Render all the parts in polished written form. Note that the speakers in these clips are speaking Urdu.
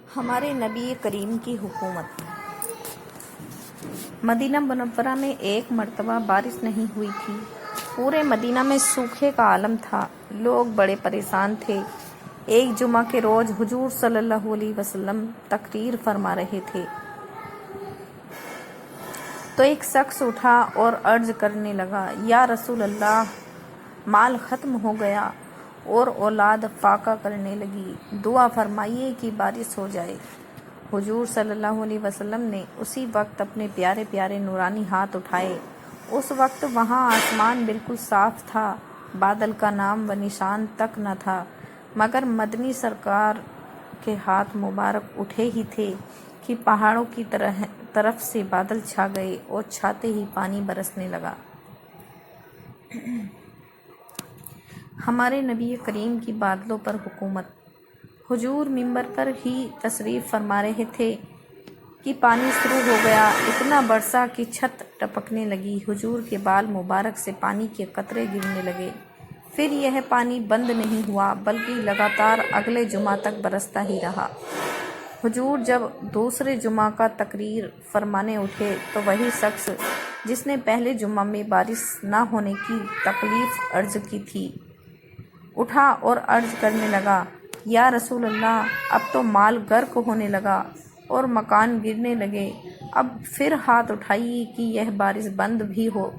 ہمارے نبی کریم کی حکومت۔ مدینہ منورہ میں ایک مرتبہ بارش نہیں ہوئی تھی۔ پورے مدینہ میں سوکھے کا عالم تھا، لوگ بڑے پریشان تھے۔ ایک جمعہ کے روز حضور صلی اللہ علیہ وسلم تقریر فرما رہے تھے تو ایک شخص اٹھا اور عرض کرنے لگا، یا رسول اللہ، مال ختم ہو گیا اور اولاد فاقہ کرنے لگی، دعا فرمائیے کہ بارش ہو جائے۔ حضور صلی اللہ علیہ وسلم نے اسی وقت اپنے پیارے پیارے نورانی ہاتھ اٹھائے۔ اس وقت وہاں آسمان بالکل صاف تھا، بادل کا نام و نشان تک نہ تھا، مگر مدنی سرکار کے ہاتھ مبارک اٹھے ہی تھے کہ پہاڑوں کی طرف سے بادل چھا گئے اور چھاتے ہی پانی برسنے لگا۔ ہمارے نبی کریم کی بادلوں پر حکومت۔ حضور منبر پر ہی تشریف فرما رہے تھے کہ پانی شروع ہو گیا، اتنا برسا کہ چھت ٹپکنے لگی، حضور کے بال مبارک سے پانی کے قطرے گرنے لگے۔ پھر یہ پانی بند نہیں ہوا بلکہ لگاتار اگلے جمعہ تک برستا ہی رہا۔ حضور جب دوسرے جمعہ کا تقریر فرمانے اٹھے تو وہی شخص جس نے پہلے جمعہ میں بارش نہ ہونے کی تکلیف عرض کی تھی، اٹھا اور عرض کرنے لگا، یا رسول اللہ، اب تو مال غرق ہونے لگا اور مکان گرنے لگے، اب پھر ہاتھ اٹھائیے کہ یہ بارش بند بھی ہو۔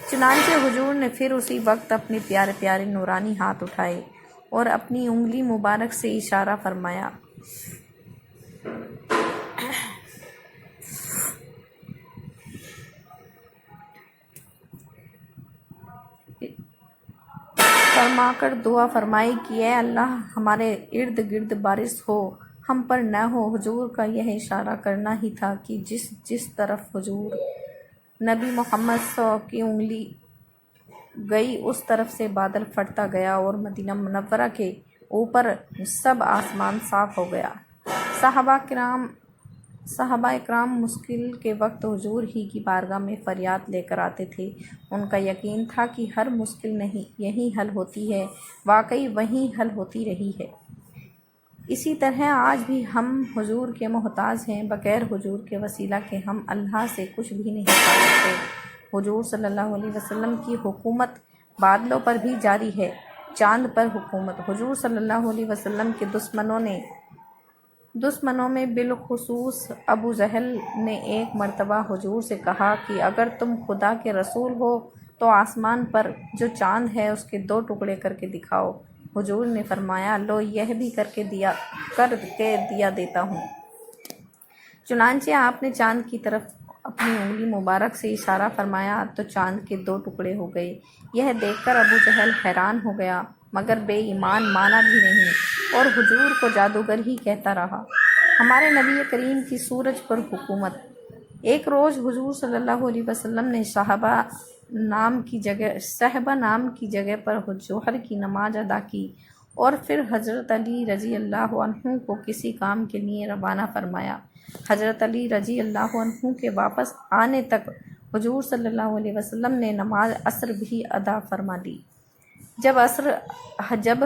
چنانچہ حضور نے پھر اسی وقت اپنے پیارے پیارے نورانی ہاتھ اٹھائے اور اپنی انگلی مبارک سے اشارہ فرمایا۔ فرما کر دعا فرمائی کہ اے اللہ، ہمارے ارد گرد بارش ہو، ہم پر نہ ہو۔ حضور کا یہ اشارہ کرنا ہی تھا کہ جس طرف حضور نبی محمد کی انگلی گئی اس طرف سے بادل پھٹتا گیا اور مدینہ منورہ کے اوپر سب آسمان صاف ہو گیا۔ صحابہ اکرام مشکل کے وقت حضور ہی کی بارگاہ میں فریاد لے کر آتے تھے۔ ان کا یقین تھا کہ ہر مشکل نہیں یہیں حل ہوتی ہے، واقعی وہیں حل ہوتی رہی ہے۔ اسی طرح آج بھی ہم حضور کے محتاج ہیں، بغیر حضور کے وسیلہ کے ہم اللہ سے کچھ بھی نہیں پا سکتے۔ حضور صلی اللہ علیہ وسلم کی حکومت بادلوں پر بھی جاری ہے۔ چاند پر حکومت۔ حضور صلی اللہ علیہ وسلم کے دشمنوں میں بالخصوص ابو جہل نے ایک مرتبہ حضور سے کہا کہ اگر تم خدا کے رسول ہو تو آسمان پر جو چاند ہے اس کے 2 ٹکڑے کر کے دکھاؤ۔ حضور نے فرمایا، لو یہ بھی کر کے دیا دیتا ہوں۔ چنانچہ آپ نے چاند کی طرف اپنی انگلی مبارک سے اشارہ فرمایا تو چاند کے 2 ٹکڑے ہو گئے۔ یہ دیکھ کر ابو جہل حیران ہو گیا مگر بے ایمان مانا بھی نہیں اور حضور کو جادوگر ہی کہتا رہا۔ ہمارے نبی کریم کی سورج پر حکومت۔ ایک روز حضور صلی اللہ علیہ وسلم نے صحبہ نام کی جگہ پر ظہر کی نماز ادا کی اور پھر حضرت علی رضی اللہ عنہ کو کسی کام کے لیے روانہ فرمایا۔ حضرت علی رضی اللہ عنہ کے واپس آنے تک حضور صلی اللہ علیہ وسلم نے نماز عصر بھی ادا فرما لی۔ جب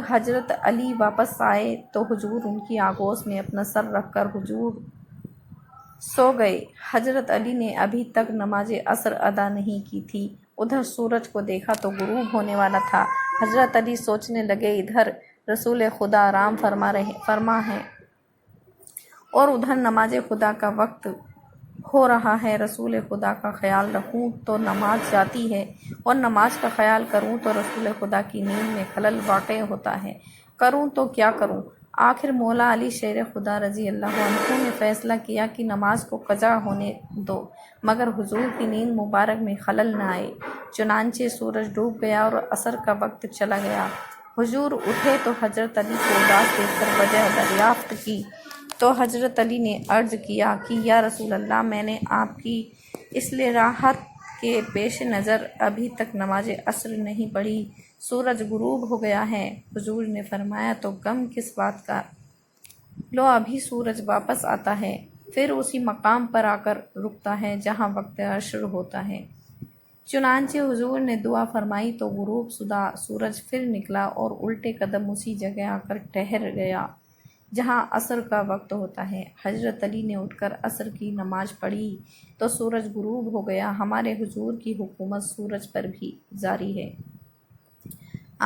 حضرت علی واپس آئے تو حضور ان کی آغوش میں اپنا سر رکھ کر حضور سو گئے۔ حضرت علی نے ابھی تک نماز عصر ادا نہیں کی تھی، ادھر سورج کو دیکھا تو غروب ہونے والا تھا۔ حضرت علی سوچنے لگے، ادھر رسول خدا آرام فرما ہے اور ادھر نماز خدا کا وقت ہو رہا ہے، رسول خدا کا خیال رکھوں تو نماز جاتی ہے اور نماز کا خیال کروں تو رسول خدا کی نیند میں خلل واقع ہوتا ہے، کروں تو کیا کروں؟ آخر مولا علی شیر خدا رضی اللہ عنہ نے فیصلہ کیا کہ نماز کو قضا ہونے دو مگر حضور کی نیند مبارک میں خلل نہ آئے۔ چنانچہ سورج ڈوب گیا اور عصر کا وقت چلا گیا۔ حضور اٹھے تو حضرت علی کو اداس دیکھ کر وجہ دریافت کی تو حضرت علی نے عرض کیا کہ یا رسول اللہ، میں نے آپ کی استراحت کے پیش نظر ابھی تک نماز عصر نہیں پڑھی، سورج غروب ہو گیا ہے۔ حضور نے فرمایا، تو غم کس بات کا؟ لو ابھی سورج واپس آتا ہے، پھر اسی مقام پر آ کر رکتا ہے جہاں وقت عصر ہوتا ہے۔ چنانچہ حضور نے دعا فرمائی تو غروب شدہ سورج پھر نکلا اور الٹے قدم اسی جگہ آ کر ٹھہر گیا۔ جہاں عصر کا وقت ہوتا ہے۔ حضرت علی نے اٹھ کر عصر کی نماز پڑھی تو سورج غروب ہو گیا۔ ہمارے حضور کی حکومت سورج پر بھی جاری ہے۔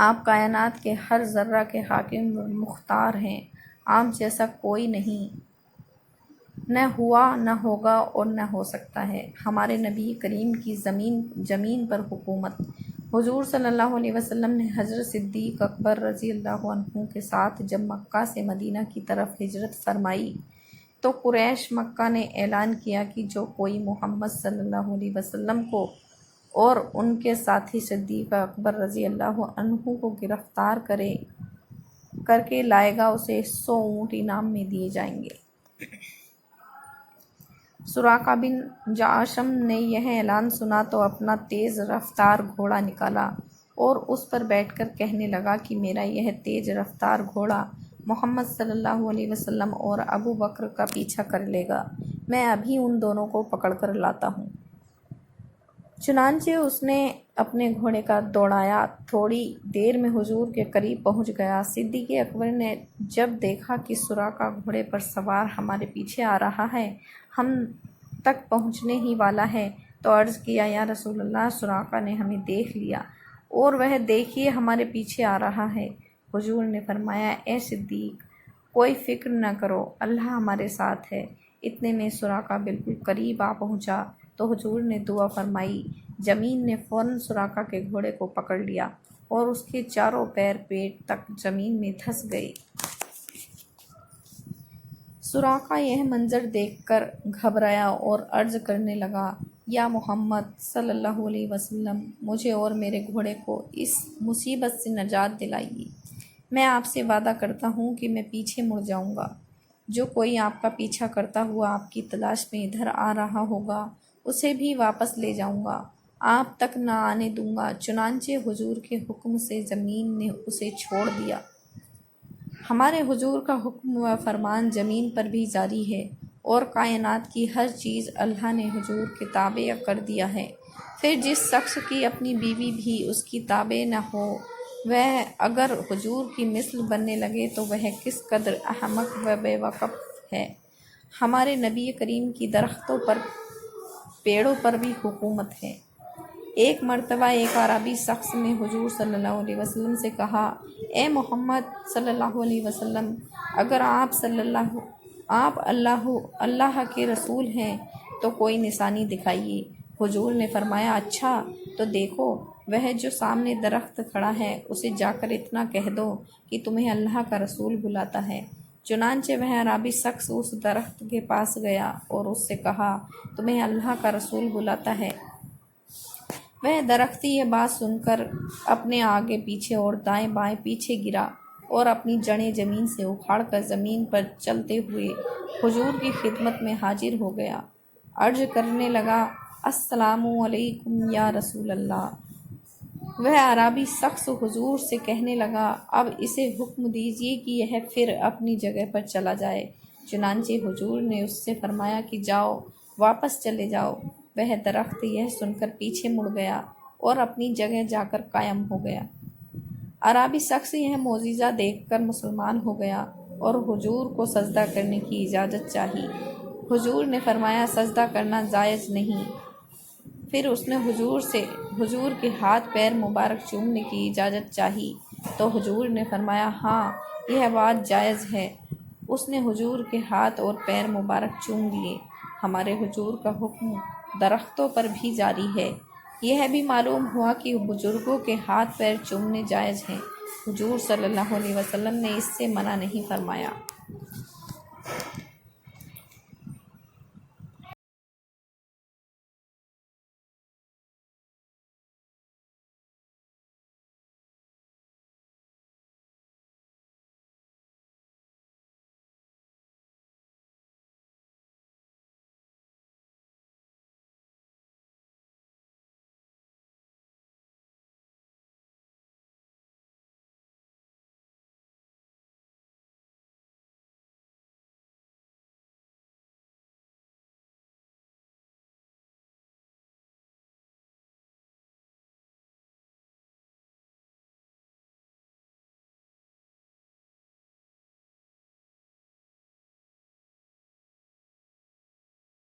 آپ کائنات کے ہر ذرہ کے حاکم و مختار ہیں۔ آپ جیسا کوئی نہیں، نہ ہوا، نہ ہوگا اور نہ ہو سکتا ہے۔ ہمارے نبی کریم کی زمین پر حکومت۔ حضور صلی اللہ علیہ وسلم نے حضرت صدیق اکبر رضی اللہ عنہ کے ساتھ جب مکہ سے مدینہ کی طرف ہجرت فرمائی تو قریش مکہ نے اعلان کیا کہ جو کوئی محمد صلی اللہ علیہ وسلم کو اور ان کے ساتھی صدیق اکبر رضی اللہ عنہ کو گرفتار کر کے لائے گا اسے 100 اونٹ انعام میں دیے جائیں گے۔ سراقہ بن جعشم نے یہ اعلان سنا تو اپنا تیز رفتار گھوڑا نکالا اور اس پر بیٹھ کر کہنے لگا کہ میرا یہ تیز رفتار گھوڑا محمد صلی اللہ علیہ وسلم اور ابو بکر کا پیچھا کر لے گا، میں ابھی ان دونوں کو پکڑ کر لاتا ہوں۔ چنانچہ اس نے اپنے گھوڑے کا دوڑایا، تھوڑی دیر میں حضور کے قریب پہنچ گیا۔ صدیق اکبر نے جب دیکھا کہ سراقہ گھوڑے پر سوار ہمارے پیچھے آ رہا ہے، ہم تک پہنچنے ہی والا ہے، تو عرض کیا یا رسول اللہ، سراقہ نے ہمیں دیکھ لیا اور وہ دیکھیے ہمارے پیچھے آ رہا ہے۔ حضور نے فرمایا اے صدیق، کوئی فکر نہ کرو، اللہ ہمارے ساتھ ہے۔ اتنے میں سراقہ بالکل قریب آ پہنچا تو حضور نے دعا فرمائی، زمین نے فوراً سراقہ کے گھوڑے کو پکڑ لیا اور اس کے چاروں پیر پیٹ تک زمین میں دھس گئے۔ سراقہ یہ منظر دیکھ کر گھبرایا اور عرض کرنے لگا، یا محمد صلی اللہ علیہ وسلم، مجھے اور میرے گھوڑے کو اس مصیبت سے نجات دلائیے۔ میں آپ سے وعدہ کرتا ہوں کہ میں پیچھے مڑ جاؤں گا۔ جو کوئی آپ کا پیچھا کرتا ہوا آپ کی تلاش میں ادھر آ رہا ہوگا، اسے بھی واپس لے جاؤں گا، آپ تک نہ آنے دوں گا۔ چنانچہ حضور کے حکم سے زمین نے اسے چھوڑ دیا۔ ہمارے حضور کا حکم و فرمان زمین پر بھی جاری ہے اور کائنات کی ہر چیز اللہ نے حضور کے تابع کر دیا ہے۔ پھر جس شخص کی اپنی بیوی بھی اس کی تابع نہ ہو، وہ اگر حضور کی مثل بننے لگے تو وہ کس قدر احمق و بے وقف ہے۔ ہمارے نبی کریم کی درختوں پر، پیڑوں پر بھی حکومت ہے۔ ایک مرتبہ ایک عربی شخص نے حضور صلی اللہ علیہ وسلم سے کہا، اے محمد صلی اللہ علیہ وسلم، اگر آپ اللہ کے رسول ہیں تو کوئی نشانی دکھائیے۔ حضور نے فرمایا، اچھا تو دیکھو، وہ جو سامنے درخت کھڑا ہے اسے جا کر اتنا کہہ دو کہ تمہیں اللہ کا رسول بلاتا ہے۔ چنانچہ وہ عربی شخص اس درخت کے پاس گیا اور اس سے کہا، تمہیں اللہ کا رسول بلاتا ہے۔ وہ درخت یہ بات سن کر اپنے آگے پیچھے اور دائیں بائیں پیچھے گرا اور اپنی جڑیں زمین سے اکھاڑ کر زمین پر چلتے ہوئے حضور کی خدمت میں حاضر ہو گیا۔ عرض کرنے لگا، السلام علیکم یا رسول اللہ۔ وہ عربی شخص حضور سے کہنے لگا، اب اسے حکم دیجیے کہ یہ پھر اپنی جگہ پر چلا جائے۔ چنانچہ حضور نے اس سے فرمایا کہ جاؤ، واپس چلے جاؤ۔ وہ درخت یہ سن کر پیچھے مڑ گیا اور اپنی جگہ جا کر قائم ہو گیا۔ عربی شخص یہ معجزہ دیکھ کر مسلمان ہو گیا اور حضور کو سجدہ کرنے کی اجازت چاہی۔ حضور نے فرمایا، سجدہ کرنا جائز نہیں۔ پھر اس نے حضور کے ہاتھ پیر مبارک چومنے کی اجازت چاہی تو حضور نے فرمایا، ہاں یہ بات جائز ہے۔ اس نے حضور کے ہاتھ اور پیر مبارک چوم لیے۔ ہمارے حضور کا حکم درختوں پر بھی جاری ہے۔ یہ بھی معلوم ہوا کہ بزرگوں کے ہاتھ پیر چومنے جائز ہیں۔ حضور صلی اللہ علیہ وسلم نے اس سے منع نہیں فرمایا۔